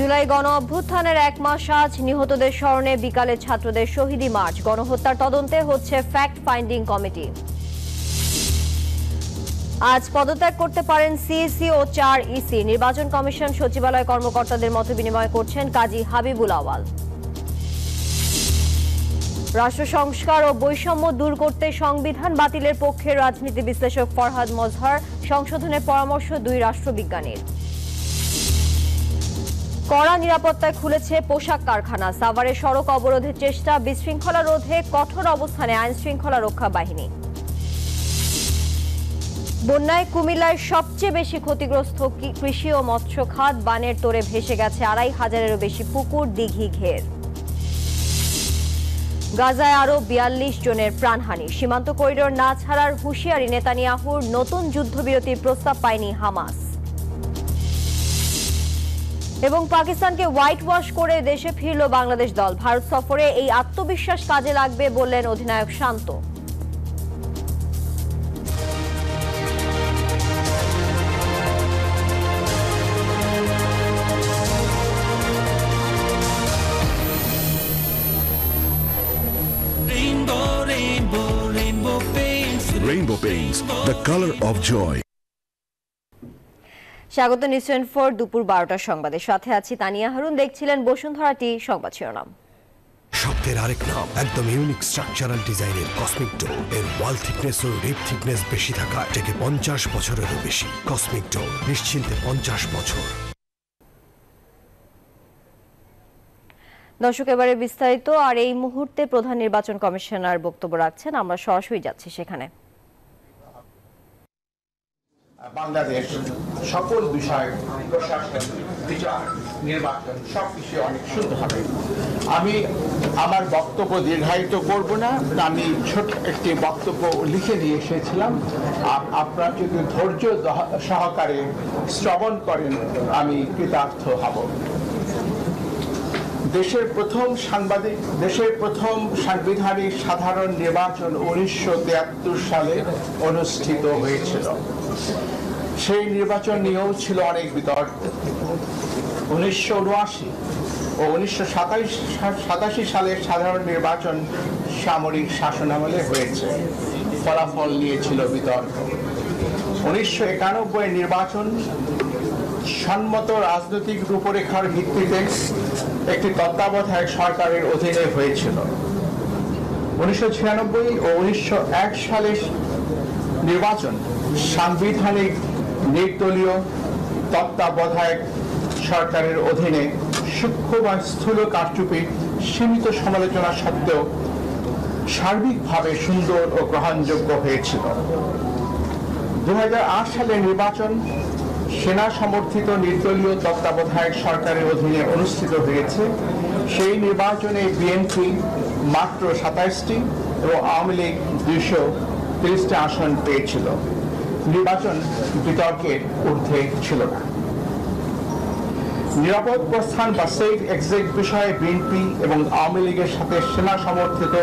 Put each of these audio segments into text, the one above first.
জুলাই গণ অভ্যুত্থানের 1 মাস আজ নিহতদের স্মরণে বিকালে ছাত্রদের শহীদি মার্চ। গণহত্যার তদন্তে হচ্ছে ফ্যাক্ট ফাইন্ডিং কমিটি। আজ পদত্যাগ করতে পারেন সিইসি ও 4 ইসি। নির্বাচন কমিশন সচিবালয় কর্মকর্তাদের মত বিনিময় করছেন কাজী হাবিবুল আওয়াল। রাষ্ট্র সংস্কার ও বৈষম্য দূর করতে সংবিধান বাতিলের পক্ষে রাজনীতি বিশ্লেষক ফরহাদ মজহার। সংশোধনের পরামর্শ 2 রাষ্ট্রবিজ্ঞানীর। কড়া নিরাপত্তায় খুলেছে পোশাক কারখানা। সাভারে সড়ক অবরোধের চেষ্টা, বিশৃঙ্খলা রোধে কঠোর অবস্থানে আইন শৃঙ্খলা রক্ষা বাহিনী। বন্যায় কুমিল্লায় সবচেয়ে বেশি ক্ষতিগ্রস্ত কৃষি ও মৎস্য খাত। বানের তোড়ে ভেসে গেছে 2,500-এরও বেশি পুকুর, দিঘি, ঘের। গাজায় আরও 42 জনের প্রাণহানি। সীমান্ত করিডোর না ছাড়ার হুঁশিয়ারি নেতানিয়াহুর। নতুন যুদ্ধবিরতির প্রস্তাব পায়নি হামাস। এবং পাকিস্তানকে হোয়াইট ওয়াশ করে দেশে ফিরল বাংলাদেশ দল। ভারত সফরে এই আত্মবিশ্বাস কাজে লাগবে বললেন অধিনায়ক শান্ত। Rainbow Paints, the color of joy. স্বাগত নিউজ 24 দুপুর 12টার সংবাদে। সাথে আছি তানিয়া হারুন। দেখছিলেন বসুন্ধরা টি সংবাদ শিরোনাম। শব্দের আরেক নাম, একদম ইউনিক স্ট্রাকচারাল ডিজাইনের কসমিক ডোর। এর ওয়াল থিকনেস ও রিপ থিকনেস বেশি থাকা থেকে 50 বছরেরও বেশি। কসমিক ডোর, নিশ্চিন্তে 50 বছর। দর্শক, এবারে বিস্তারিত। আর এই মুহূর্তে প্রধান নির্বাচন কমিশনার বক্তব্য রাখছেন, আমরা সরাসরি যাচ্ছি সেখানে। বাংলাদেশ সকল বিষয়, প্রশাসন, বিচার, নির্বাচন সবকিছু অনেক সুন্দর হবে। আমি আমার বক্তব্য দীর্ঘায়িত করব না, আমি ছোট একটি বক্তব্য লিখে নিয়ে এসেছিলাম। আপনারা যদি ধৈর্য সহকারে শ্রবণ করেন আমি কৃতার্থ হব। দেশের প্রথম সাংবিধানিক সাধারণ নির্বাচন 1973 সালে অনুষ্ঠিত হয়েছিল। সেই নির্বাচন নিয়েও ছিল অনেক বিতর্ক। 1979 ও 1987 সালের সাধারণ নির্বাচন সামরিক শাসনামলে হয়েছে, ফলাফল নিয়েছিল বিতর্ক। 1991 নির্বাচন সম্মত রাজনৈতিক রূপরেখার ভিত্তিতে একটি তত্ত্বাবধায়ক সরকারের অধীনে হয়েছিল। 1996 ও 1901 সালের নির্বাচন সাংবিধানিক নির্দলীয় তত্ত্বাবধায়ক সরকারের অধীনে সূক্ষ্ম বা স্থূল কারচুপি, সীমিত সমালোচনা সত্ত্বেও সার্বিকভাবে সুন্দর ও গ্রহণযোগ্য হয়েছিল। 2008 সালের নির্বাচন সেনা সমর্থিত নির্দলীয় তত্ত্বাবধায়ক সরকারের অধীনে অনুষ্ঠিত হয়েছে। সেই নির্বাচনে বিএনপি মাত্র 27টি এবং আওয়ামী লীগ 230টি আসন পেয়েছিল। নির্বাচন বিতর্কের ঊর্ধ্বে ছিল না। নিরাপদ প্রস্থান বা সেফ এক্সিট বিষয়ে বিএনপি এবং আওয়ামী লীগের সাথে সেনা সমর্থিত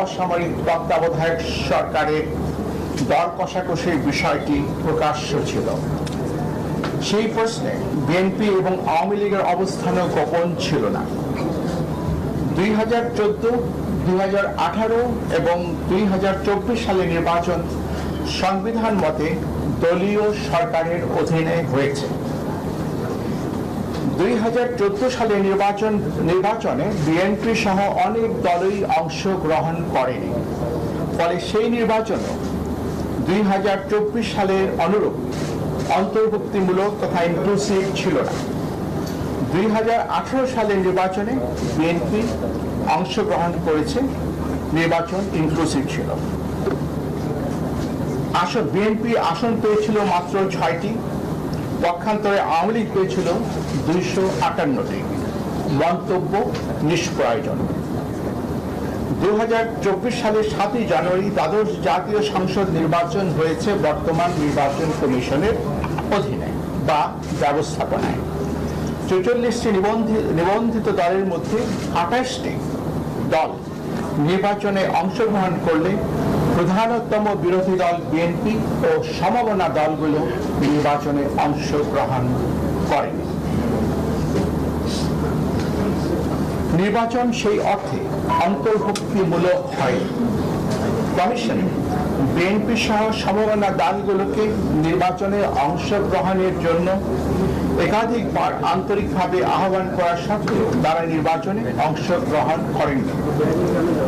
অসামরিক তত্ত্বাবধায়ক সরকারের দর কষাকষির বিষয়টি প্রকাশ্য ছিল। সেই প্রশ্নে বিএনপি এবং আওয়ামী লীগের অবস্থানও গোপন ছিল না। 2014, 2018 এবং 2024 সালের নির্বাচন সংবিধান মতে দলীয় সরকারের অধীনে হয়েছে। 2014 সালের নির্বাচনে বিএনপি সহ অনেক দলই অংশগ্রহণ করেনি। ফলে সেই নির্বাচনও 2024 সালের অনুরূপ অন্তর্ভুক্তিমূলক তথা ইনক্লুসিভ ছিল না। 2018 সালের নির্বাচনে বিএনপি অংশগ্রহণ করেছে, নির্বাচন ইনক্লুসিভ ছিল। বিএনপি আসন পেয়েছিল মাত্র 6টি, পক্ষান্তরে আওয়ামী লীগ পেয়েছিল 258টি। মন্তব্য নিষ্প্রয়োজন। 2024 সালের 7ই জানুয়ারি দ্বাদশ জাতীয় সংসদ নির্বাচন হয়েছে বর্তমান নির্বাচন কমিশনের অধীনে বা ব্যবস্থাপনায়। 44টি নিবন্ধিত দলের মধ্যে 28টি দল নির্বাচনে অংশগ্রহণ করলে প্রধানতম বিরোধী দল বিএনপি ও সমমনা দলগুলো নির্বাচনে অংশগ্রহণ করেনি। নির্বাচন সেই অর্থে অন্তর্ভুক্তিমূলক হয়। কমিশন বিএনপি সহ সমমনা দলগুলোকে নির্বাচনে অংশগ্রহণের জন্য একাধিকবার আন্তরিকভাবে আহ্বান করা সত্ত্বেও তারা নির্বাচনে অংশগ্রহণ করেননি।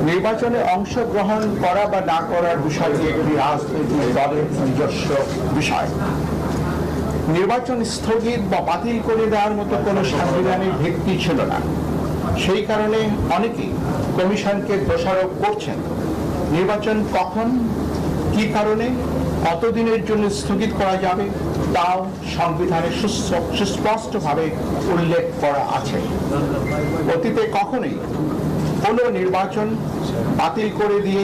নির্বাচনে অংশগ্রহণ করা বা না করার বিষয়টি একটি রাজনৈতিক দলের নিজস্ব বিষয়। নির্বাচন স্থগিত বা বাতিল করে দেওয়ার মতো কোনো সাংবিধানিক ভিত্তি ছিল না। সেই কারণে অনেকেই কমিশনকে দোষারোপ করছেন। নির্বাচন কখন, কি কারণে, কতদিনের জন্য স্থগিত করা যাবে তাও সংবিধানে সুস্পষ্টভাবে উল্লেখ করা আছে। অতীতে কখনোই কোনো নির্বাচন বাতিল করে দিয়ে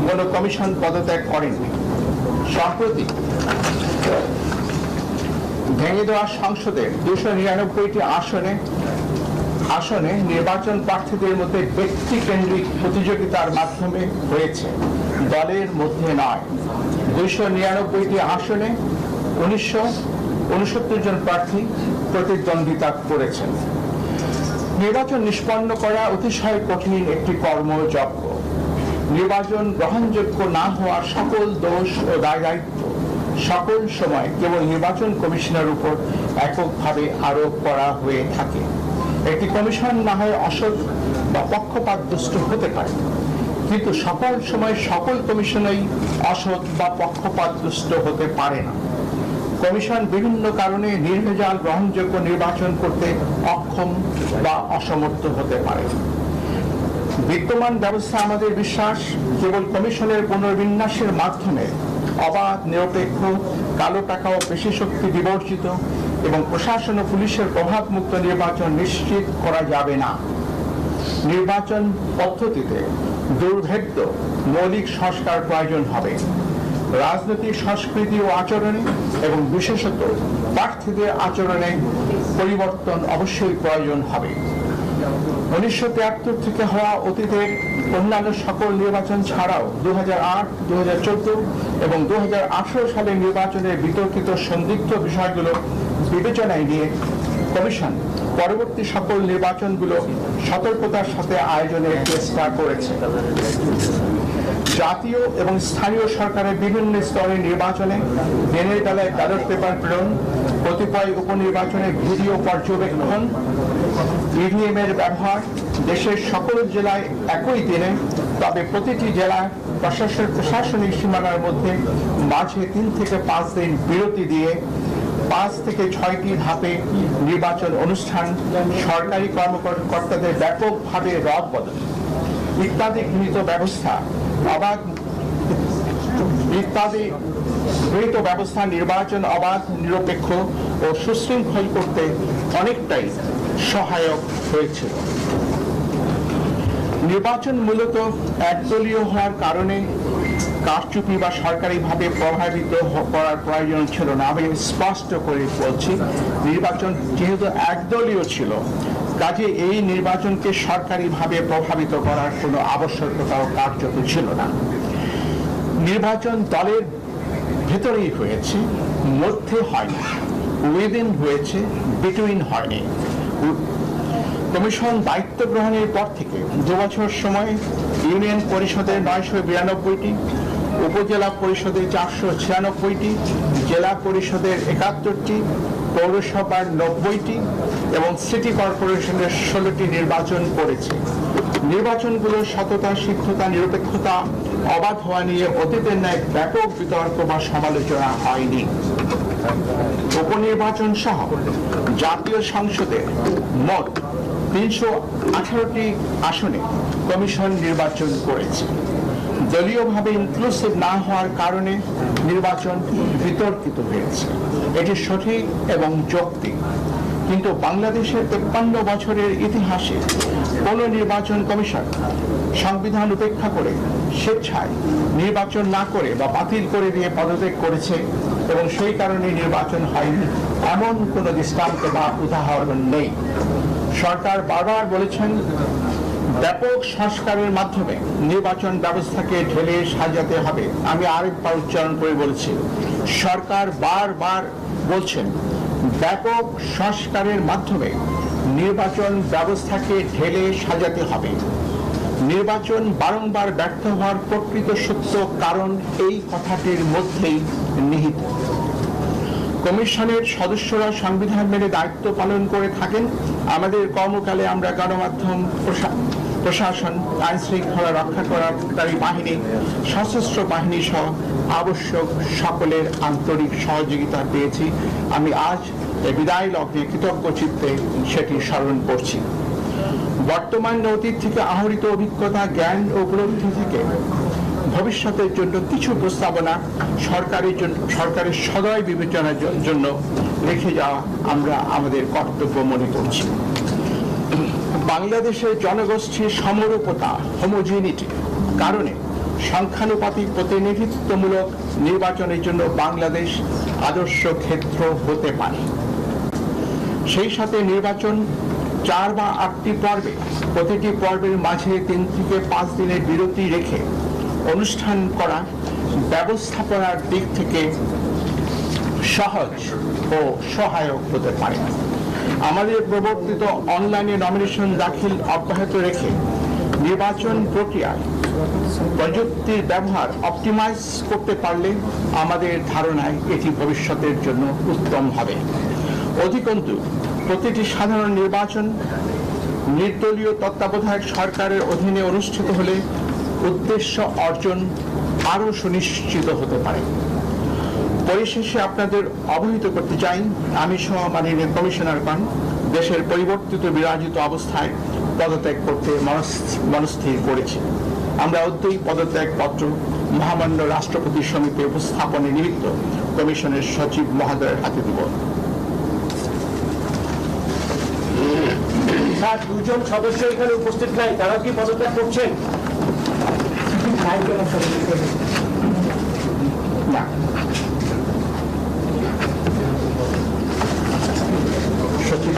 কোনো কমিশন পদত্যাগ করেননি। সম্প্রতি ভেঙে দেওয়া সংসদের 299টি আসনে নির্বাচন প্রার্থীদের মধ্যে ব্যক্তিকেন্দ্রিক প্রতিযোগিতার মাধ্যমে হয়েছে, দলের মধ্যে নয়। 299টি আসনে 1969 জন প্রার্থী প্রতিদ্বন্দ্বিতা করেছেন। নির্বাচন নিষ্পন্ন করা অতিশয় কঠিন একটি কর্মযজ্ঞ। নির্বাচন গ্রহণযোগ্য না হওয়ার সকল দোষ ও দায়-দায়িত্ব সকল সময় কেবল নির্বাচন কমিশনের উপর এককভাবে আরোপ করা হয়ে থাকে। একটি কমিশন না হয় অসৎ বা পক্ষপাতদুষ্ট হতে পারে, কিন্তু সকল সময় সকল কমিশনই অসৎ বা পক্ষপাতদুষ্ট হতে পারে না। কমিশন বিভিন্ন কারণে নির্ভেজাল গ্রহণযোগ্য নির্বাচন করতে অক্ষম বা অসমর্থ হতে পারে। বিদ্যমান ব্যবস্থা আমাদের বিশ্বাস কেবল কমিশনের পুনর্বিন্যাসের মাধ্যমে অবাধ, নিরপেক্ষ, কালো টাকা ও পেশি শক্তি বিবর্জিত এবং প্রশাসন ও পুলিশের প্রভাবমুক্ত নির্বাচন নিশ্চিত করা যাবে না। নির্বাচন পদ্ধতিতে দুর্ভেদ্য মৌলিক সংস্কার প্রয়োজন হবে। রাজনৈতিক সংস্কৃতি ও আচরণে এবং বিশেষত প্রার্থীদের আচরণে পরিবর্তন অবশ্যই প্রয়োজন হবে। 1973 থেকে হওয়া অতীতের অন্যান্য সকল নির্বাচন ছাড়াও 2008, 2014 এবং 2018 সালের নির্বাচনের বিতর্কিত সন্দিগ্ধ বিষয়গুলো বিবেচনায় নিয়ে কমিশন পরবর্তী সকল নির্বাচনগুলো সতর্কতার সাথে আয়োজনের চেষ্টা করেছে। জাতীয় এবং স্থানীয় সরকারের বিভিন্ন স্তরের নির্বাচনে দিনের বেলায় ব্যালট পেপার প্রেরণ, কতিপয় উপনির্বাচনে ভিডিও পর্যবেক্ষণ, ইভিএম এর ব্যবহার, দেশের সকল জেলায় একই দিনে, তবে প্রতিটি জেলায় প্রশাসনিক সীমানার মধ্যে মাঝে 3 থেকে 5 দিন বিরতি দিয়ে 5 থেকে 6টি ধাপে নির্বাচন অনুষ্ঠান, সরকারি কর্মকর্তাদের ব্যাপকভাবে রদবদল ইত্যাদি গৃহীত ব্যবস্থা নির্বাচন অবাধ, নিরপেক্ষ ও সুশৃঙ্খল করতে অনেকটাই সহায়ক হয়েছিল। নির্বাচন মূলত একদলীয় হওয়ার কারণে কারচুপি বা সরকারিভাবে প্রভাবিত করার প্রয়োজন ছিল না। আমি স্পষ্ট করে বলছি, নির্বাচন যেহেতু একদলীয় ছিল, কাজে এই নির্বাচনকে সরকারিভাবে প্রভাবিত করার কোনো আবশ্যকতাও কার্যত ছিল না। নির্বাচন দলের ভেতরেই হয়েছে, মধ্যে হয়নি, উইদিন হয়েছে, বিটুইন হয়নি। কমিশন দায়িত্ব গ্রহণের পর থেকে 2 বছর সময় ইউনিয়ন পরিষদের 992টি, উপজেলা পরিষদের 496টি, জেলা পরিষদের 71টি, পৌরসভার 90টি এবং সিটি কর্পোরেশনের 16টি নির্বাচন করেছে। নির্বাচনগুলোর সততা, সিদ্ধতা, নিরপেক্ষতা, অবাধ হওয়া নিয়ে অতীতের ন্যায় ব্যাপক বিতর্ক বা সমালোচনা হয়নি। উপনির্বাচন সহ জাতীয় সংসদে মোট 318টি আসনে কমিশন নির্বাচন করেছে। দলীয়ভাবে ইনক্লুসিভ না হওয়ার কারণে নির্বাচন বিতর্কিত হয়েছে, এটি সঠিক এবং যৌক্তিক। কিন্তু বাংলাদেশের 53 বছরের ইতিহাসে কোন নির্বাচন কমিশন সংবিধান উপেক্ষা করে স্বেচ্ছায় নির্বাচন না করে বা বাতিল করে দিয়ে পদত্যাগ করেছে এবং সেই কারণে নির্বাচন হয়নি এমন কোন দৃষ্টান্ত বা উদাহরণ নেই। সরকার বারবার বলেছেন ব্যাপক সংস্কারের মাধ্যমে নির্বাচন ব্যবস্থাকে ঢেলে সাজাতে হবে। আমি আরেকবার উচ্চারণ করে বলছি, সরকার বারবার বলছেন ব্যাপক সংস্কারের মাধ্যমে নির্বাচন ব্যবস্থাকে ঢেলে সাজাতে হবে। নির্বাচন বারংবার ব্যর্থ হওয়ার প্রকৃত সত্য কারণ এই কথাটির মধ্যেই নিহিত। কমিশনের সদস্যরা সংবিধান মেনে দায়িত্ব পালন করে থাকেন। আমাদের কর্মকালে আমরা গণমাধ্যম, প্রশাসন, আইন শৃঙ্খলা রক্ষাকারী বাহিনী, সশস্ত্র বাহিনী সহ আবশ্যক সকলের আন্তরিক সহযোগিতা পেয়েছি। আমি আজ এই বিদায় লগ্নে কৃতজ্ঞ চিত্তে সেটি স্মরণ করছি। বর্তমান অতীত থেকে আহরিত অভিজ্ঞতা, জ্ঞান ও উপলব্ধি থেকে ভবিষ্যতের জন্য কিছু প্রস্তাবনা সরকারের সদয় বিবেচনার জন্য রেখে যাওয়া আমরা আমাদের কর্তব্য মনে করছি। বাংলাদেশের জনগোষ্ঠীর সমরূপতা, হোমোজিনিটি কারণে সংখ্যানুপাতিক প্রতিনিধিত্বমূলক নির্বাচনের জন্য বাংলাদেশ আদর্শ ক্ষেত্র হতে পারে। সেই সাথে নির্বাচন 4 বা 8টি পর্বে, প্রতিটি পর্বের মাঝে 3 থেকে 5 দিনের বিরতি রেখে অনুষ্ঠান করা ব্যবস্থাপনার দিক থেকে সহজ ও সহায়ক হতে পারে। আমাদের প্রবর্তিত অনলাইনে নমিনেশন দাখিল অব্যাহত রেখে নির্বাচন প্রক্রিয়ায় প্রযুক্তির ব্যবহার অপটিমাইজ করতে পারলে আমাদের ধারণায় এটি ভবিষ্যতের জন্য উত্তম হবে। অধিকন্তু প্রতিটি সাধারণ নির্বাচন নির্দলীয় তত্ত্বাবধায়ক সরকারের অধীনে অনুষ্ঠিত হলে উদ্দেশ্য অর্জন আরও সুনিশ্চিত হতে পারে। পরিশেষে আপনাদের অবহিত করতে চাই, আমি সহ মাননীয় কমিশনারগণ দেশের পরিবর্তিত বিরাজিত অবস্থায় পদত্যাগ করতে মনস্থির করেছি। আমরা অদ্যই পদত্যাগ পত্র মহামান্য রাষ্ট্রপতির সমীপে উপস্থাপনের নিমিত্ত কমিশনের সচিব মহোদয়ের হাতে দেব। স্যার, 2 জন সদস্য এখানে উপস্থিত নাই, তারা কি পদত্যাগ করছেন? না, সচিব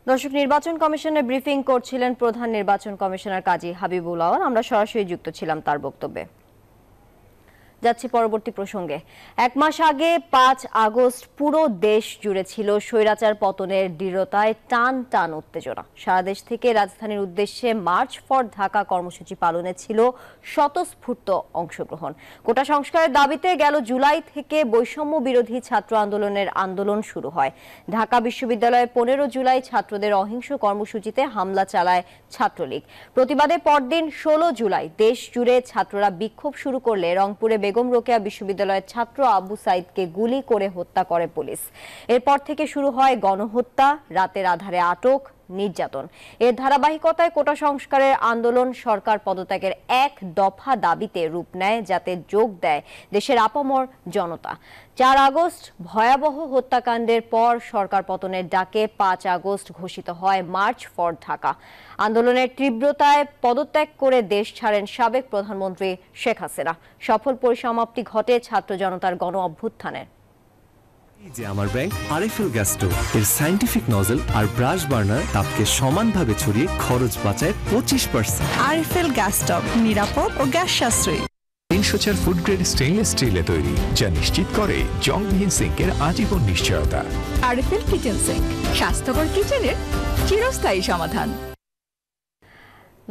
দর্শক, নির্বাচন কমিশনের ব্রিফিং করছিলেন প্রধান নির্বাচন কমিশনার কাজী হাবিবুল আওয়াল। আমরা সরাসরি যুক্ত ছিলাম তার বক্তব্যে। যাচ্ছি পরবর্তী প্রসঙ্গে। 1 মাস আগে 5 আগস্ট পুরো দেশ জুড়ে ছিল স্বৈরাচার পতনের দৃঢ়তায় টান টান উত্তেজনা। সারা দেশ থেকে রাজধানীর উদ্দেশ্যে মার্চ ফর ঢাকা কর্মসূচি পালনে ছিল স্বতঃস্ফূর্ত অংশগ্রহণ। কোটা সংস্কারের দাবিতে গেল জুলাই থেকে বৈষম্য বিরোধী ছাত্র আন্দোলন শুরু হয়। ঢাকা বিশ্ববিদ্যালয়ে 15 জুলাই ছাত্রদের অহিংস কর্মসূচিতে হামলা চালায় ছাত্রলীগ। প্রতিবাদে পরদিন 16 জুলাই দেশ জুড়ে ছাত্ররা বিক্ষোভ শুরু করলে রংপুরে বেগম রোকেয়া বিশ্ববিদ্যালয়ের ছাত্র আবু সাইদকে গুলি করে হত্যা করে পুলিশ। এরপর থেকে শুরু হয় গণহত্যা, রাতের আধারে আটক, নির্যাতন। এর ধারাবাহিকতায় কোটা সংস্কারের আন্দোলন সরকার পদত্যাগের 1 দফা দাবিতে রূপ নেয়, যাতে যোগ দেয় দেশের আপামর জনতা। 4 আগস্ট ভয়াবহ হত্যাকাণ্ডের পর সরকার পতনের ডাকে 5 আগস্ট ঘোষিত হয় মার্চ ফর ঢাকা। আন্দোলনের তীব্রতায় পদত্যাগ করে দেশ ছাড়েন সাবেক প্রধানমন্ত্রী শেখ হাসিনা। সফল পরিসমাপ্তি ঘটে ছাত্র জনতার গণ অভ্যুত্থানের। এই যে আমার ব্যাংক আরএফএল গ্যাস স্টোভ, এর সায়েন্টিফিক নজল আর ব্রাশ বার্নার তাপকে সমানভাবে ছড়িয়ে খরচ বাঁচায় 25%। আরএফএল গ্যাস স্টোভ নিরাপদ ও গ্যাস সাশ্রয়ী। 304 ফুড গ্রেড স্টেইনলেস স্টিলে তৈরি, যা নিশ্চিত করে জংবিহীন সিঙ্কের আজীবন নিশ্চয়তা। আরএফএল কিচেন সিঙ্ক, স্বাস্থ্যকর কিচেনের চিরস্থায়ী সমাধান।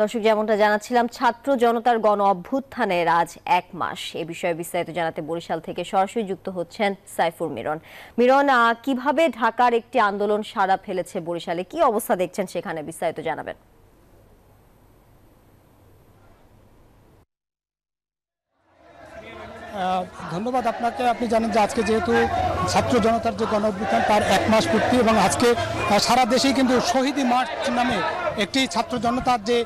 দর্শক, যেমনটা জানাচ্ছিলাম, ছাত্র জনতার গণ অভ্যুত্থানের আজ 1 মাস। এ বিষয়ে বিস্তারিত জানাতে বরিশাল থেকে সরাসরি যুক্ত হচ্ছেন সাইফুর মিরন। মিরন, কিভাবে ঢাকার একটি আন্দোলন সাড়া ফেলেছে বরিশালে, কি অবস্থা দেখছেন সেখানে, বিস্তারিত জানাবেন। ধন্যবাদ আপনাকে। আপনি জানেন যে আজকে যেহেতু ছাত্র জনতার যে গণ অভ্যুত্থান তার 1 মাস পূর্তি, এবং আজকে সারা দেশেই কিন্তু শহীদ মার্চ নামে একটি ছাত্র জনতার যে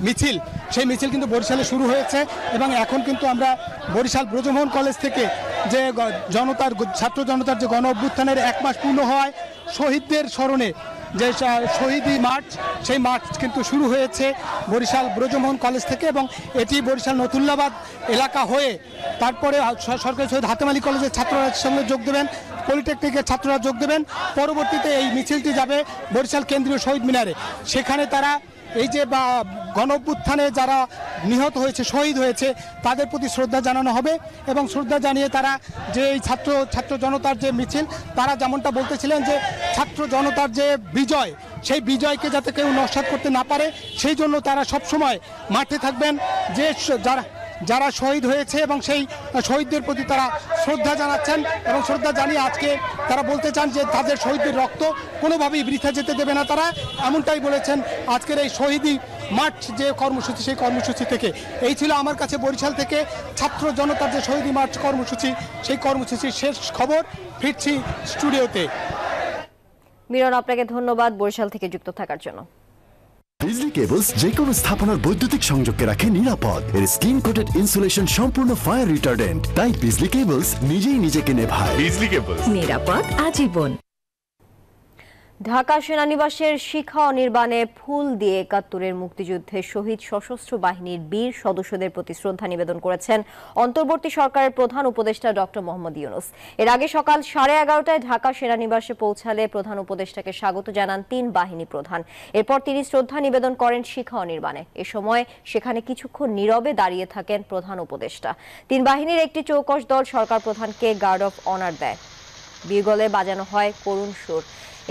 মিছিল, সেই মিছিল কিন্তু বরিশালে শুরু হয়েছে। এবং এখন কিন্তু আমরা বরিশাল ব্রজমোহন কলেজ থেকে যে ছাত্র জনতার যে গণ অভ্যুত্থানের 1 মাস পূর্ণ হওয়ায় শহীদদের স্মরণে যে শহীদি মার্চ, সেই মার্চ কিন্তু শুরু হয়েছে বরিশাল ব্রজমোহন কলেজ থেকে এবং এটি বরিশাল নতুল্লাবাদ এলাকা হয়ে তারপরে সরকারি শহীদ হাতেম আলী কলেজের ছাত্ররা সঙ্গে যোগ দেবেন, পলিটেকনিকের ছাত্ররা যোগ দেবেন। পরবর্তীতে এই মিছিলটি যাবে বরিশাল কেন্দ্রীয় শহীদ মিনারে। সেখানে তারা এই যে গণঅভ্যুত্থানে যারা নিহত হয়েছে, শহীদ হয়েছে, তাদের প্রতি শ্রদ্ধা জানানো হবে এবং শ্রদ্ধা জানিয়ে তারা যে এই ছাত্র জনতার যে মিছিল, তারা যেমনটা বলতেছিলেন যে ছাত্র জনতার যে বিজয়, সেই বিজয়কে যাতে কেউ নস্যাৎ করতে না পারে সেই জন্য তারা সবসময় মাঠে থাকবেন, যে যারা শহীদ হয়েছে এবং সেই শহীদদের প্রতি তারা শ্রদ্ধা জানাচ্ছেন এবং শ্রদ্ধা জানিয়ে আজকে তারা বলতে চান যে তাদের শহীদদের রক্ত কোনোভাবেই বৃথা যেতে দেবে না তারা, এমনটাই বলেছেন আজকের এই শহীদি মার্চ যে কর্মসূচি, সেই কর্মসূচি থেকে। এই ছিল আমার কাছে বরিশাল থেকে ছাত্র জনতার যে শহীদি মার্চ কর্মসূচি, সেই কর্মসূচির শেষ খবর। ফিরছি স্টুডিওতে। মিরন, আপনাকে ধন্যবাদ বরিশাল থেকে যুক্ত থাকার জন্য। বিজলি কেবলস যে কোনো স্থাপনার বৈদ্যুতিক সংযোগকে রাখে নিরাপদ। এর স্কিন কোটেড ইনসুলেশন সম্পূর্ণ ফায়ার রিটার্ডেন্ট, তাই বিজলি কেবলস নিজেই নিজেকে নেভায়। বিজলি কেবলস, নিরাপদ আজীবন। ঢাকা সেনানিবাসের শিখা অনির্বাণে ফুল দিয়ে ৭১-এর মুক্তিযুদ্ধে শহীদ সশস্ত্র বাহিনীর বীর সদস্যদের প্রতি শ্রদ্ধা নিবেদন করেছেন অন্তর্বর্তী সরকারের প্রধান উপদেষ্টা ডক্টর মোহাম্মদ ইউনূস। এর আগে সকাল 11:30টায় ঢাকা সেনানিবাসে পৌঁছালে প্রধান উপদেষ্টাকে স্বাগত জানান ৩ বাহিনী প্রধান। এরপর তিনি শ্রদ্ধা নিবেদন করেন শিখা অনির্বাণে। এ সময় সেখানে কিছুক্ষণ নীরবে দাঁড়িয়ে থাকেন প্রধান উপদেষ্টা। ৩ বাহিনীর একটি চৌকস দল সরকার প্রধানকে গার্ড অফ অনার দেয়। বিগলে বাজানো হয় করুণ সুর।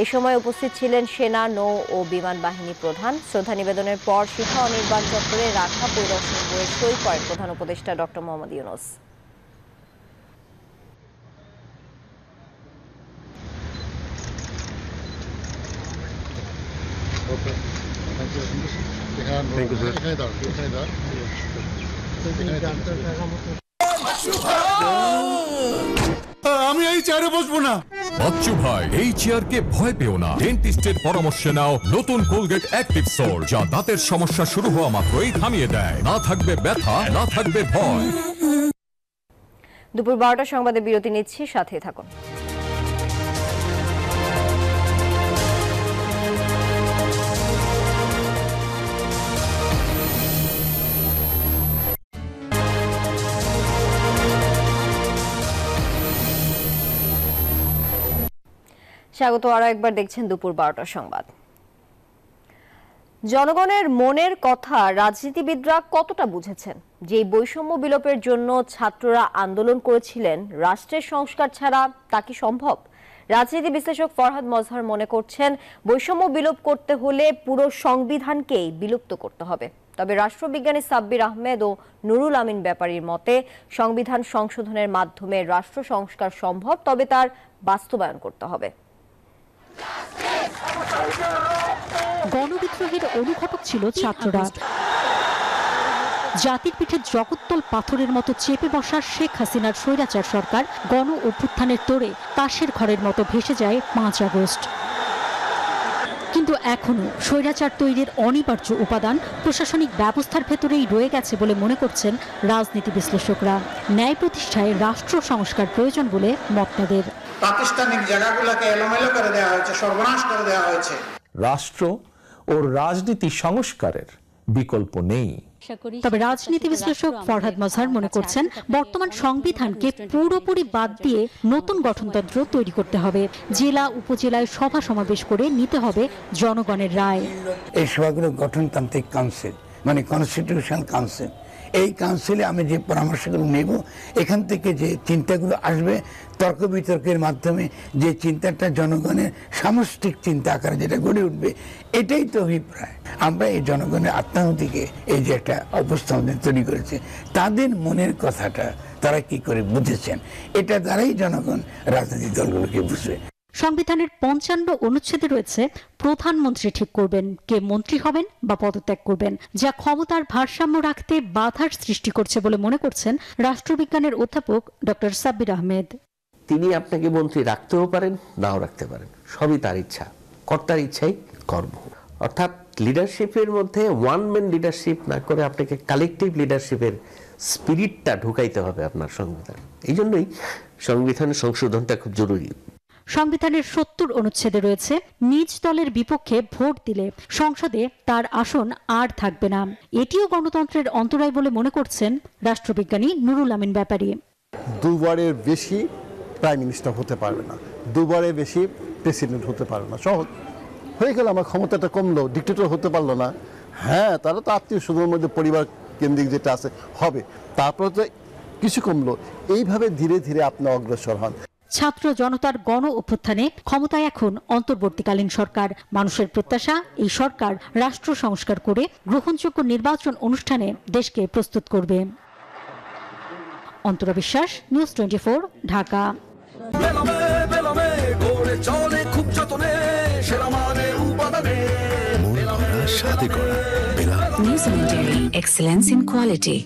এ সময় উপস্থিত ছিলেন সেনা, নৌ ও বিমান বাহিনী প্রধান। শ্রদ্ধা নিবেদনের পর শিখা অনির্বাণ চত্বরে রাখা পরিদর্শন বইয়ে সই করেন প্রধান উপদেষ্টা ডক্টর মোহাম্মদ ইউনূস। আমি এই চেয়ারে বসবো না। বাচ্চু ভাই, এই চেয়ারকে ভয় পেও না। ডেন্টিস্টের পরামর্শে নাও নতুন কোলগেট অ্যাক্টিভ সোল, যা দাঁতের সমস্যা শুরু হওয়া মাত্রই থামিয়ে দেয়। না থাকবে ব্যথা, না থাকবে ভয়। দুপুর 12টা সংবাদে বিরতি নিচ্ছি, সাথে থাকুন। স্বাগত আরো একবার, দেখছেন দুপুর 12টার সংবাদ। জনগণের মনের কথা রাজনীতিবিদরা কতটা বুঝেছেন? যে বৈষম্য বিলোপের জন্য ছাত্ররা আন্দোলন করেছিলেন, রাষ্ট্রের সংস্কার ছাড়া তা কি সম্ভব? রাজনীতি বিশ্লেষক ফরহাদ মজহার মনে করছেন, বৈষম্য বিলোপ করতে হলে পুরো সংবিধানকেই বিলুপ্ত করতে হবে। তবে রাষ্ট্রবিজ্ঞানী সাব্বির আহমেদ ও নুরুল আমিন ব্যাপারীর মতে, সংবিধান সংশোধনের মাধ্যমে রাষ্ট্র সংস্কার সম্ভব, তবে তার বাস্তবায়ন করতে হবে। গণবিদ্রোহের অনুঘটক ছিল ছাত্ররা। জাতির পিঠে জগত্তল পাথরের মতো চেপে বসা শেখ হাসিনার স্বৈরাচার সরকার গণ অভ্যুত্থানের তোড়ে তাসের ঘরের মতো ভেসে যায় 5 আগস্ট। কিন্তু এখনো স্বৈরাচার তৈরির অনিবার্য উপাদান প্রশাসনিক ব্যবস্থার ভেতরেই রয়ে গেছে বলে মনে করছেন রাজনীতি বিশ্লেষকরা। ন্যায় প্রতিষ্ঠায় রাষ্ট্র সংস্কার প্রয়োজন বলে মত তাদের। প্রাতিষ্ঠানিক জায়গাগুলোকে এলোমেলো করে দেওয়া হয়েছে, সর্বনাশ করে দেওয়া হয়েছে। রাষ্ট্র ও রাজনীতি সংস্কারের বিকল্প নেই। তবে রাজনীতি বিশ্লেষক ফরহাদ মজহার মনে করছেন, বর্তমান সংবিধানকে পুরোপুরি বাদ দিয়ে নতুন গঠনতন্ত্র তৈরি করতে হবে। জেলা উপজেলায় সভা সমাবেশ করে নিতে হবে জনগণের রায়। এই সভাগুলো গঠনতান্ত্রিক কাউন্সিল, মানে কনস্টিটিউশনাল কাউন্সিল। এই কাউন্সিলে আমি যে পরামর্শগুলো নেব, এখান থেকে যে চিন্তাগুলো আসবে, তর্ক বিতর্কের মাধ্যমে যে চিন্তাটা জনগণের সামষ্টিক চিন্তা আকারে যেটা গড়ে উঠবে, এটাই তো অভিপ্রায়। আমরা এই জনগণের আত্মাহুতিকে এই যে একটা অবস্থা তৈরি করেছে, তাদের মনের কথাটা তারা কি করে বুঝেছেন, এটা দ্বারাই জনগণ রাজনৈতিক দলগুলোকে বুঝবে। সংবিধানের 55 অনুচ্ছেদে রয়েছে, প্রধানমন্ত্রী ঠিক করবেন কে মন্ত্রী হবেন বা পদত্যাগ করবেন, যা ক্ষমতার ভারসাম্য রাখতে বাধার সৃষ্টি করছে বলে মনে করছেন রাষ্ট্রবিজ্ঞানের অধ্যাপক ডক্টর সাব্বির আহমেদ। তিনি আপনাকে মন্ত্রী রাখতেও পারেন, নাও রাখতে পারেন, সবই তার ইচ্ছা, কর্তার ইচ্ছাই কর্ম। অর্থাৎ লিডারশিপের মধ্যে ওয়ান ম্যান লিডারশিপ না করে আপনাকে কালেকটিভ লিডারশিপের স্পিরিটটা ঢুকাইতে হবে আপনার সংবিধান। এই জন্যই সংবিধান সংশোধনটা খুব জরুরি। সংবিধানের 70 অনুচ্ছেদে রয়েছে নিজ দলের বিপক্ষে ভোট দিলে সংসদে তার আসন আর থাকবে না। এটিও গণতন্ত্রের অন্তরায় বলে মনে করছেন রাষ্ট্রবিজ্ঞানী নুরুল আমিন ব্যাপারী। দুবারের বেশি প্রাইম মিনিস্টার হতে পারবে না, দুবারের বেশি প্রেসিডেন্ট হতে পারবে না। সহজ হয়ে গেল, আমার ক্ষমতাটা কমলো, ডিক্টেটর হতে পারলো না। হ্যাঁ, তারা তো আত্মীয় স্বজনের মধ্যে পরিবার কেন্দ্রিক যেটা আছে হবে, তারপরে তো কিছু কমলো। এইভাবে ধীরে ধীরে আপনি অগ্রসর হন। ছাত্র জনতার গণ অভ্যুত্থানে ক্ষমতায় এখন অন্তর্বর্তীকালীন সরকার। মানুষের প্রত্যাশা এই সরকার রাষ্ট্র সংস্কার করে গ্রহণযোগ্য নির্বাচন অনুষ্ঠানে দেশকে প্রস্তুত করবে। অন্তরা বিশ্বাস, news 24, Dhaka. Excellence in quality.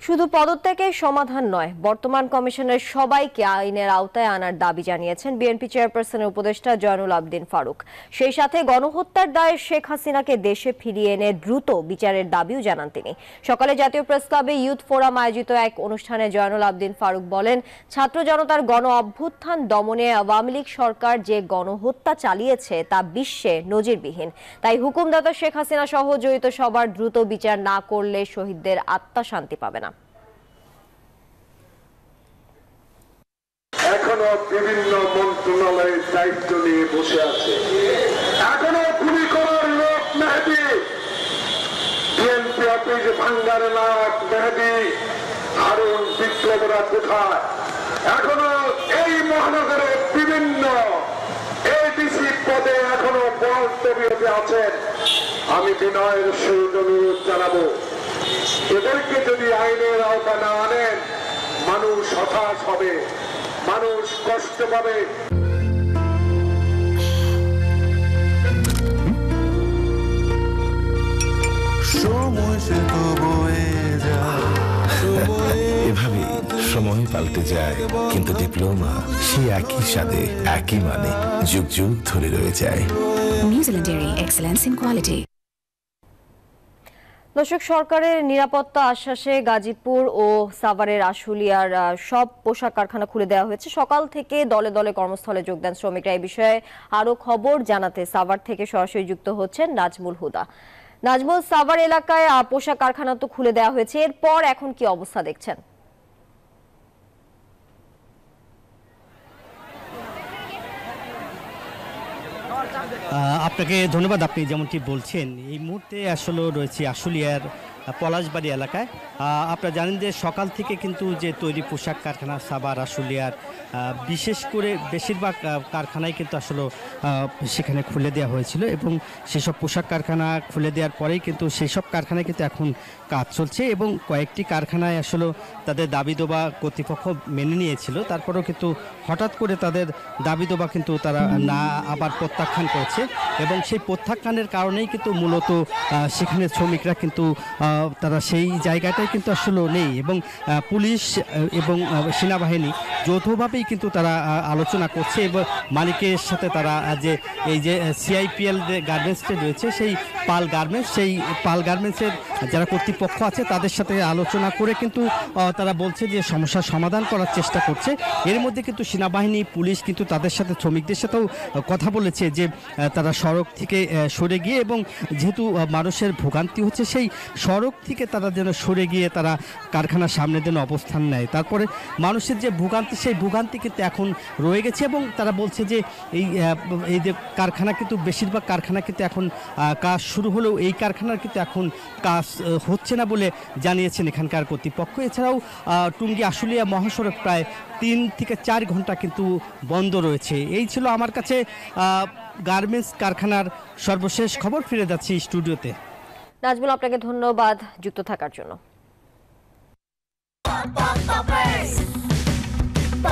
শুধু পদত্যাগের সমাধান নয়, বর্তমান কমিশনের সবাইকে আইনের আওতায় আনার দাবি জানিয়েছেন বিএনপি চেয়ারপারসনের উপদেষ্টা জয়নুল আবদিন ফারুক। সেই সাথে গণহত্যার দায়ে শেখ হাসিনাকে দেশে ফিরিয়ে এনে দ্রুত বিচারের দাবিও জানান তিনি। সকালে জাতীয় প্রেস ক্লাবে ইউথ ফোরাম আয়োজিত এক অনুষ্ঠানে জয়নুল আবদিন ফারুক বলেন, ছাত্র জনতার গণ অভ্যুত্থান দমনে আওয়ামী লীগ সরকার যে গণহত্যা চালিয়েছে তা বিশ্বে নজিরবিহীন। তাই হুকুমদাতা শেখ হাসিনা সহ জড়িত সবার দ্রুত বিচার না করলে শহীদদের আত্মা শান্তি পাবে না। এখনো বিভিন্ন মন্ত্রণালয়ের দায়িত্ব নিয়ে বসে আছে, এখনো গুলি করার লোক মেহেদী, বিএনপি অফিস ভাঙ্গার নাক মেহেদী, হারুন বিপ্লবরা কোথায়? এখনো এই মহানগরের বিভিন্ন এডিসি পদে এখনো বলতে আছেন। আমি বিনয়ের সহিত অনুরোধ জানাবো, এদেরকে যদি আইনের আওতা না আনেন, মানুষ হতাশ হবে, মানুষ কষ্ট পাবে। এভাবে সময় পাল্টে যায়, কিন্তু ডিপ্লোমা সে একই স্বাদে একই মানে যুগ যুগ ধরে রয়ে যায়। নিউজিল্যান্ডের এক্সেলেন্স ইন কোয়ালিটি। দর্শক, সরকারের নিরাপত্তা আশ্বাসে গাজীপুর ও সাভারের আশুলিয়ার সব পোশাক কারখানা খুলে দেওয়া হয়েছে। সকাল থেকে দলে দলে কর্মস্থলে যোগ দেন শ্রমিকরা। এই বিষয়ে আরো খবর জানাতে সাভার থেকে সরাসরি যুক্ত হচ্ছেন নাজমুল হুদা। নাজমুল, সাভার এলাকায় পোশাক কারখানা তো খুলে দেওয়া হয়েছে, এরপর এখন কি অবস্থা দেখছেন? আপনাকে ধন্যবাদ। আপনি যেমনটি বলছেন, এই মুহূর্তে আসলে রয়েছে আশুলিয়ার পলাশবাড়ি এলাকায়। আপনারা জানেন যে সকাল থেকে কিন্তু যে তৈরি পোশাক কারখানা সাভার আশুলিয়ার বিশেষ করে বেশিরভাগ কারখানায় কিন্তু আসলে সেখানে খুলে দেওয়া হয়েছিল এবং সেসব পোশাক কারখানা খুলে দেওয়ার পরেই কিন্তু সেই সব কারখানায় কিন্তু এখন কাজ চলছে এবং কয়েকটি কারখানায় আসলে তাদের দাবি দাবা কর্তৃপক্ষ মেনে নিয়েছিল, তারপরেও কিন্তু হঠাৎ করে তাদের দাবি দাবা কিন্তু তারা না আবার প্রত্যাখ্যান করেছে এবং সেই প্রত্যাখ্যানের কারণেই কিন্তু মূলত সেখানে শ্রমিকরা কিন্তু তারা সেই জায়গাটাই কিন্তু আসলে নেই এবং পুলিশ এবং সেনাবাহিনী যৌথভাবেই কিন্তু তারা আলোচনা করছে এবং মালিকের সাথে তারা যে এই যে সিআইপিএল যে গার্মেন্টসটা রয়েছে সেই পাল গার্মেন্টসের যারা কর্তৃপক্ষ আছে তাদের সাথে আলোচনা করে কিন্তু তারা বলছে যে সমস্যার সমাধান করার চেষ্টা করছে। এর মধ্যে কিন্তু সেনাবাহিনী পুলিশ কিন্তু তাদের সাথে শ্রমিকদের সাথেও কথা বলেছে যে তারা সড়ক থেকে সরে গিয়ে এবং যেহেতু মানুষের ভোগান্তি হচ্ছে সেই সড়ক থেকে তারা যেন সরে গিয়ে তারা কারখানার সামনে যেন অবস্থান নেয়। তারপরে মানুষের যে ভোগান্তি সেই ভোগান্তি কিন্তু এখন রয়ে গেছে এবং তারা বলছে যে এই যে কারখানা কিন্তু বেশিরভাগ কারখানা কিন্তু এখন কাজ শুরু হলেও এই কারখানার কিন্তু এখন কাজ হচ্ছে না বলে জানিয়েছেন এখানকার কর্তৃপক্ষ। এছাড়াও টুঙ্গি আশুলিয়া মহাসড়ক প্রায় 3 থেকে 4 ঘন্টা কিন্তু বন্ধ রয়েছে। এই ছিল আমার কাছে গার্মেন্টস কারখানার সর্বশেষ খবর। ফিরে যাচ্ছি স্টুডিওতে। নাজমুল, আপনাকে ধন্যবাদ যুক্ত থাকার জন্য।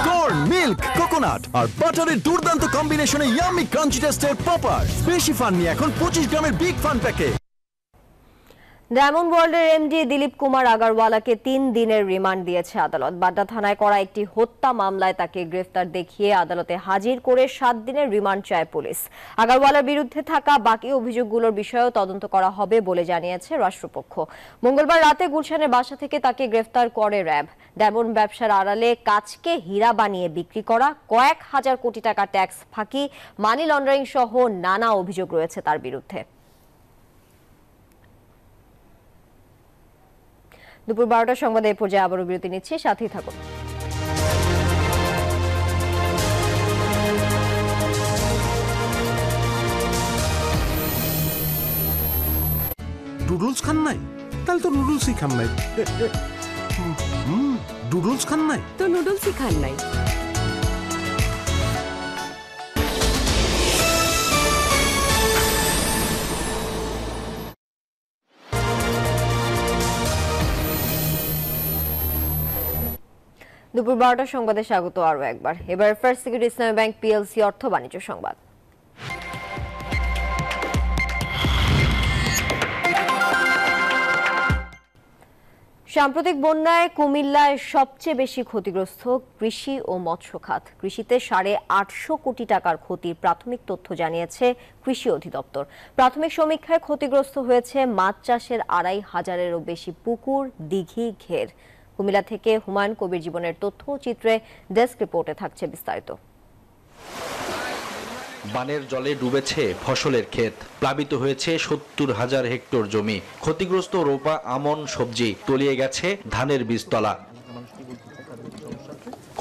কর্ন, মিল্ক, কোকোনাট আর বাটারের দুর্দান্ত কম্বিনেশনে ইয়াম্মি ক্রাঞ্চি টেস্টের পপার। বেশি ফান নিয়ে এখন 25 গ্রামের বিগ ফান প্যাকেট। ডায়মন্ড ওয়ার্ল্ডের এমডি দিলীপ কুমার আগারওয়ালাকে 3 দিনের রিমান্ড দিয়েছে আদালত। বাড্ডা থানায় করা একটি হত্যা মামলায় তাকে গ্রেফতার দেখিয়ে আদালতে হাজির করে 7 দিনের রিমান্ড চায় পুলিশ। আগারওয়ালার বিরুদ্ধে থাকা বাকি অভিযোগগুলোর বিষয়েও তদন্ত করা হবে বলে জানিয়েছে রাষ্ট্রপক্ষ। মঙ্গলবার রাতে গুলশানের বাসা থেকে তাকে গ্রেফতার করে র্যাব। ডায়মন্ড ব্যবসার আড়ালে কাচকে হীরা বানিয়ে বিক্রি করা, কয়েক হাজার কোটি টাকা ট্যাক্স ফাঁকি, মানি লন্ডারিং সহ নানা অভিযোগ রয়েছে তার বিরুদ্ধে। দুপুর 12টার সংবাদে এই পর্যায়ে আবারও বিরতি নিচ্ছি, সাথেই থাকুন। নুডলস খান নাই? তাহলে তো নুডলসই খান নাই। নুডলস খান নাই তো নুডলসই খান নাই। দুপুর 12টার সংবাদে স্বাগত আরও একবার। এবার ফার্স্ট সিকিউরিটি ইসলামী ব্যাংক পিএলসি অর্থ বাণিজ্য সংবাদ। সাম্প্রতিক বন্যায় কুমিল্লায় সবচেয়ে বেশি ক্ষতিগ্রস্ত কৃষি ও মৎস্য খাত। কৃষিতে 850 কোটি টাকার ক্ষতির প্রাথমিক তথ্য জানিয়েছে কৃষি অধিদপ্তর। প্রাথমিক সমীক্ষায় ক্ষতিগ্রস্ত হয়েছে মাছ চাষের 2500-এরও বেশি পুকুর, দিঘি, ঘের। কুমিল্লা থেকে হুমায়ুন কবির জীবনের তথ্য চিত্রে ডেস্ক রিপোর্টে থাকছে বিস্তারিত। বানের জলে ডুবেছে ফসলের ক্ষেত, প্লাবিত হয়েছে 70,000 হেক্টর জমি, ক্ষতিগ্রস্ত রোপা আমন সবজি, তলিয়ে গেছে ধানের বীজতলা।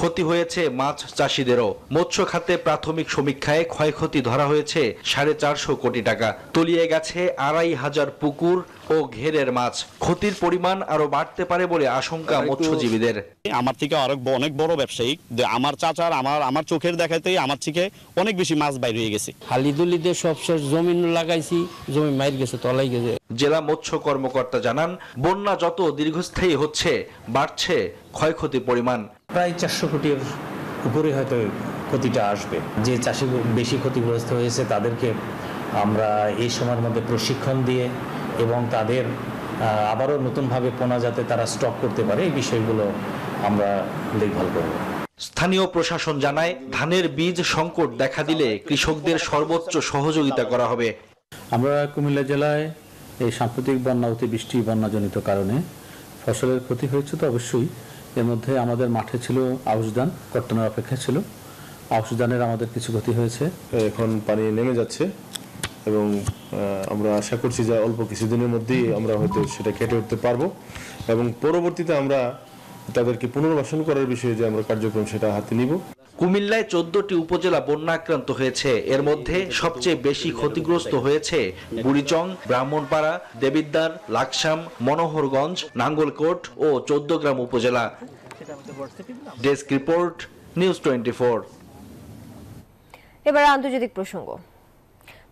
ক্ষতি হয়েছে মাছ চাষিদেরও। মৎস্য খাতে প্রাথমিক সমীক্ষায় ক্ষয়ক্ষতি ধরা হয়েছে 450 কোটি টাকা, তলিয়ে গেছে 2500 পুকুর ও ঘেরের মাছ। ক্ষতির পরিমাণ আরো বাড়তে পারে বলে আশঙ্কা মৎস্যজীবীদের। আমার থেকে অনেক বড় ব্যবসায়ী, আমার চাচার আমার চোখের দেখাতেই আমার থেকে অনেক বেশি মাছ বাইরে হয়ে গেছে। হালিদুলিতে সব জমি লাগাইছি, জমি মাইর গেছে, তলাই গেছে। জেলা মৎস্য কর্মকর্তা জানান, বন্যা যত দীর্ঘস্থায়ী হচ্ছে বাড়ছে ক্ষয়ক্ষতির পরিমাণ। প্রায় 400 কোটির উপরে হয়তো ক্ষতিটা আসবে। যে চাষি বেশি ক্ষতিগ্রস্ত হয়েছে তাদেরকে আমরা এই সময়ের মধ্যে প্রশিক্ষণ দিয়ে এবং তাদের আবারও নতুনভাবে পোনা যাতে তারা স্টক করতে পারে এই বিষয়গুলো আমরা দেখভাল করব। স্থানীয় প্রশাসন জানায়, ধানের বীজ সংকট দেখা দিলে কৃষকদের সর্বোচ্চ সহযোগিতা করা হবে। আমরা কুমিল্লা জেলায় এই সাম্প্রতিক বন্যা, অতিবৃষ্টি, বন্যাজনিত কারণে ফসলের ক্ষতি হয়েছে তো অবশ্যই। এর মধ্যে আমাদের মাঠে ছিল আউশ ধান, কর্তনের অপেক্ষা ছিল। আউশ ধানের আমাদের কিছু ক্ষতি হয়েছে। এখন পানি নেমে যাচ্ছে এবং আমরা আশা করছি যে অল্প কিছুদিনের মধ্যেই আমরা হয়তো সেটা কেটে উঠতে পারবো এবং পরবর্তীতে আমরা তাদেরকে পুনর্বাসন করার বিষয়ে যে আমরা কার্যক্রম সেটা হাতে নিব। কুমিল্লায় 14টি উপজেলা বন্যাক্রান্ত হয়েছে। এর মধ্যে সবচেয়ে বেশি ক্ষতিগ্রস্ত হয়েছে বুড়িচং, ব্রাহ্মণপাড়া, দেবিদ্বার, লাকসাম, মনোহরগঞ্জ, নাঙ্গলকোট ও 14গ্রাম উপজেলা। Desk report, news 24। এবার আন্তর্জাতিক প্রসঙ্গ।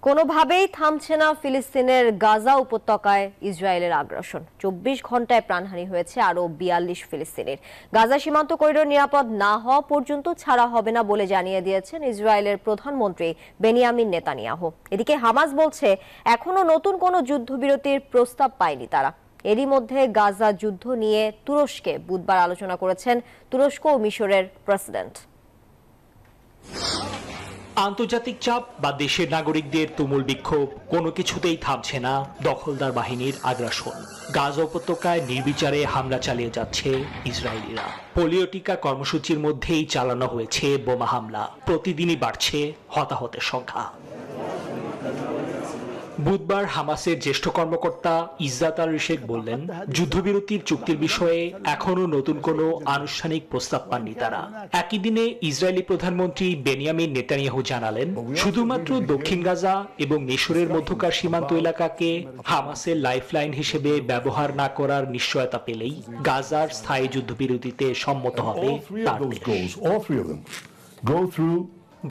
কোনোভাবেই থামছে না ফিলিস্তিনের গাজা উপত্যকায় ইসরায়েলের আগ্রাসন। 24 ঘন্টায় প্রাণহানি হয়েছে আরও 42 ফিলিস্তিনির। গাজা সীমান্ত করিডোর নিরাপদ না হওয়া পর্যন্ত ছাড়া হবে না বলে জানিয়ে দিয়েছেন ইসরায়েলের প্রধানমন্ত্রী বেনিয়ামিন নেতানিয়াহু। এদিকে হামাস বলছে এখনো নতুন কোনো যুদ্ধবিরতির প্রস্তাব পায়নি তারা। এরই মধ্যে গাজা যুদ্ধ নিয়ে তুরস্কে বুধবার আলোচনা করেছেন তুরস্ক ও মিশরের প্রেসিডেন্ট। আন্তর্জাতিক চাপ বা দেশের নাগরিকদের তুমুল বিক্ষোভ কোনো কিছুতেই থামছে না দখলদার বাহিনীর আগ্রাসন। গাজা উপত্যকায় নির্বিচারে হামলা চালিয়ে যাচ্ছে ইসরায়েলিরা। পোলিও টিকা কর্মসূচির মধ্যেই চালানো হয়েছে বোমা হামলা। প্রতিদিনই বাড়ছে হতাহতের সংখ্যা। বুধবার হামাসের জ্যেষ্ঠ কর্মকর্তা ইজ্জাত আল রিশেক বললেন, যুদ্ধবিরতির চুক্তির বিষয়ে এখনো নতুন কোনো আনুষ্ঠানিক প্রস্তাব পাননি তারা। একই দিনে ইসরায়েলি প্রধানমন্ত্রী বেনিয়ামিন নেতানিয়াহু জানালেন, শুধুমাত্র দক্ষিণ গাজা এবং মিশরের মধ্যকার সীমান্ত এলাকাকে হামাসের লাইফলাইন হিসেবে ব্যবহার না করার নিশ্চয়তা পেলেই গাজার স্থায়ী যুদ্ধবিরতিতে সম্মত হবে তার দেশ।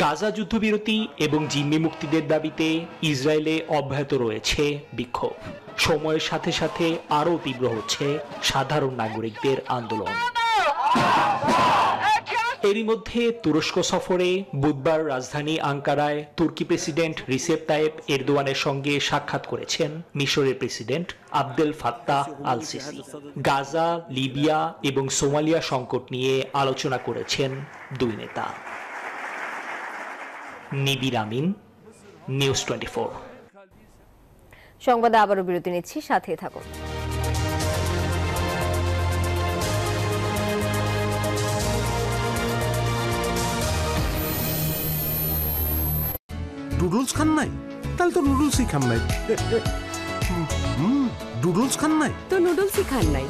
গাজা যুদ্ধবিরতি এবং জিম্মি মুক্তিদের দাবিতে ইসরায়েলে অব্যাহত রয়েছে বিক্ষোভ। সময়ের সাথে সাথে আরও তীব্র হচ্ছে সাধারণ নাগরিকদের আন্দোলন। এরই মধ্যে তুরস্ক সফরে বুধবার রাজধানী আঙ্কারায় তুর্কি প্রেসিডেন্ট রিসেপ তাইয়েপ এরদোয়ানের সঙ্গে সাক্ষাৎ করেছেন মিশরের president Abdel Fattah al CC. Gaza, Libya এবং সোমালিয়া সংকট নিয়ে আলোচনা করেছেন দুই নেতা। নিবির আমিন, নিউজ 24। সংবাদে আবারও বিরতি নিচ্ছি, সাথে থাকুন। নুডলস খান নাই? তাহলে তো নুডলসই খান নাই। নুডলস খান নাই? তো নুডলসই খান নাই।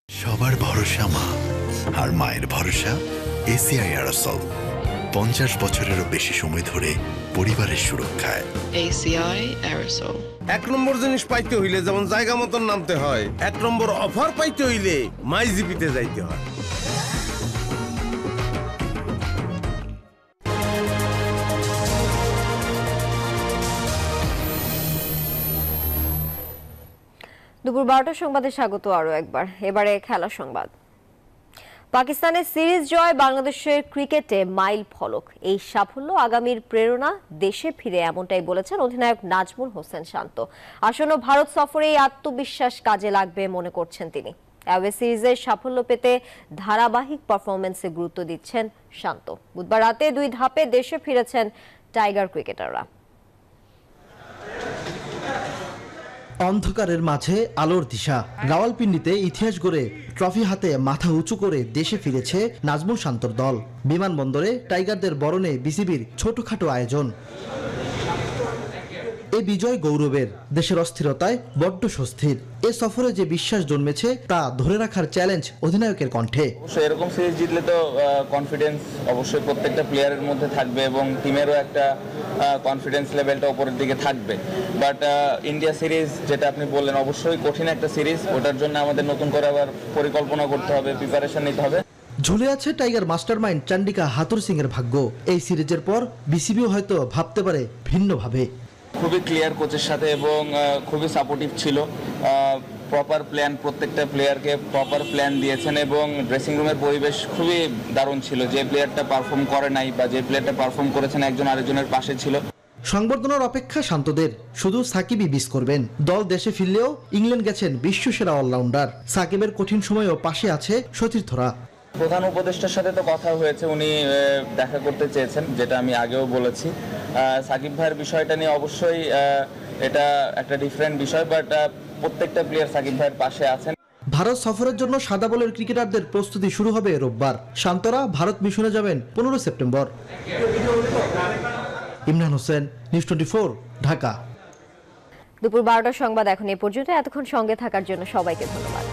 সবার ভরসা মা, আর মায়ের ভরসা এসিআই এরোসল। 50 বছরেরও বেশি সময় ধরে পরিবারের সুরক্ষায়। ACI aerosol. 1 নম্বর জিনিস পাইতে হইলে যেমন জায়গা মতন নামতে হয়, 1 নম্বর অফার পাইতে হইলে মাইজিপিতে যাইতে হয়। দুপুর 12টার সংবাদে স্বাগত আরও একবার। এবারে খেলা সংবাদ। পাকিস্তানের সিরিজ জয় বাংলাদেশের ক্রিকেটে মাইল ফলক। এই সাফল্য আগামীর প্রেরণা দেশে ফিরে, এমনটাই বলেছেন অধিনায়ক নাজমুল হোসেন শান্ত। আসন্ন ভারত সফরে এই আত্মবিশ্বাস কাজে লাগবে মনে করছেন তিনি। অ্যাওয়ে সিরিজের সাফল্য পেতে ধারাবাহিক পারফরমেন্সে গুরুত্ব দিচ্ছেন শান্ত। বুধবার রাতে 2 ধাপে দেশে ফিরেছেন টাইগার ক্রিকেটাররা। অন্ধকারের মাঝে আলোর দিশা, রাওয়ালপিন্ডিতে ইতিহাস গড়ে ট্রফি হাতে মাথা উঁচু করে দেশে ফিরেছে নাজমুল শান্তর দল। বিমানবন্দরে টাইগারদের বরণে বিসিবির ছোটখাটো আয়োজন। এ বিজয় গৌরবের, দেশের অস্থিরতায় বড্ড স্বস্তির। এ সফরে যে বিশ্বাস জন্মেছে তা ধরে রাখার চ্যালেঞ্জ অধিনায়কের কণ্ঠে। অবশ্যই এরকম সিরিজ জিতলে তো কনফিডেন্স অবশ্যই প্রত্যেকটা প্লেয়ারের মধ্যে থাকবে এবং টিমেরও একটা কনফিডেন্স লেভেলটা উপরের দিকে থাকবে। বাট ইন্ডিয়া সিরিজ যেটা আপনি বললেন, অবশ্যই কঠিন একটা সিরিজ। ওটার জন্য আমাদের নতুন করে আবার পরিকল্পনা করতে হবে, প্রিপারেশন নিতে হবে। ঝুলে আছে টাইগার মাস্টারমাইন্ড চান্ডিকা হাতুর সিং এর ভাগ্য। এই সিরিজের পর বিসিবিও হয়তো ভাবতে পারে ভিন্নভাবে। খুবই ক্লিয়ার কোচের সাথে এবং খুবই সাপোর্টিভ ছিল। প্রপার প্ল্যান, প্রত্যেকটা প্লেয়ারকে প্রপার প্ল্যান দিয়েছেন এবং ড্রেসিং রুমের পরিবেশ খুবই দারুণ ছিল। যে প্লেয়ারটা পারফর্ম করে নাই বা যে প্লেয়ারটা পারফর্ম করেছেন একজন আরেকজনের পাশে ছিল। সংবর্ধনার অপেক্ষা শান্তদের, শুধু সাকিবই মিস করবেন। দল দেশে ফিরলেও ইংল্যান্ড গেছেন বিশ্বসেরা অলরাউন্ডার। সাকিবের কঠিন সময়েও পাশে আছে সতীর্থরা। প্রধান উপদেষ্টার সাথে তো কথা হয়েছে, উনি দেখা করতে চেয়েছেন, যেটা আমি আগেও বলেছি। সাকিব ভাইয়ের বিষয়টা নিয়ে অবশ্যই এটা একটা ডিফারেন্ট বিষয়, বাট প্রত্যেকটা প্লেয়ার সাকিব ভাইয়ের পাশে আছেন। ভারত সফরের জন্য সাদা বলের ক্রিকেটারদের প্রস্তুতি শুরু হবে রোববার। শান্তরা ভারত মিশনে যাবেন 15 সেপ্টেম্বর। ইমরান হোসেন, নিউজ 24, ঢাকা। দুপুর 12টার সংবাদ এখন এ পর্যন্ত। এতক্ষণ সঙ্গে থাকার জন্য সবাইকে ধন্যবাদ।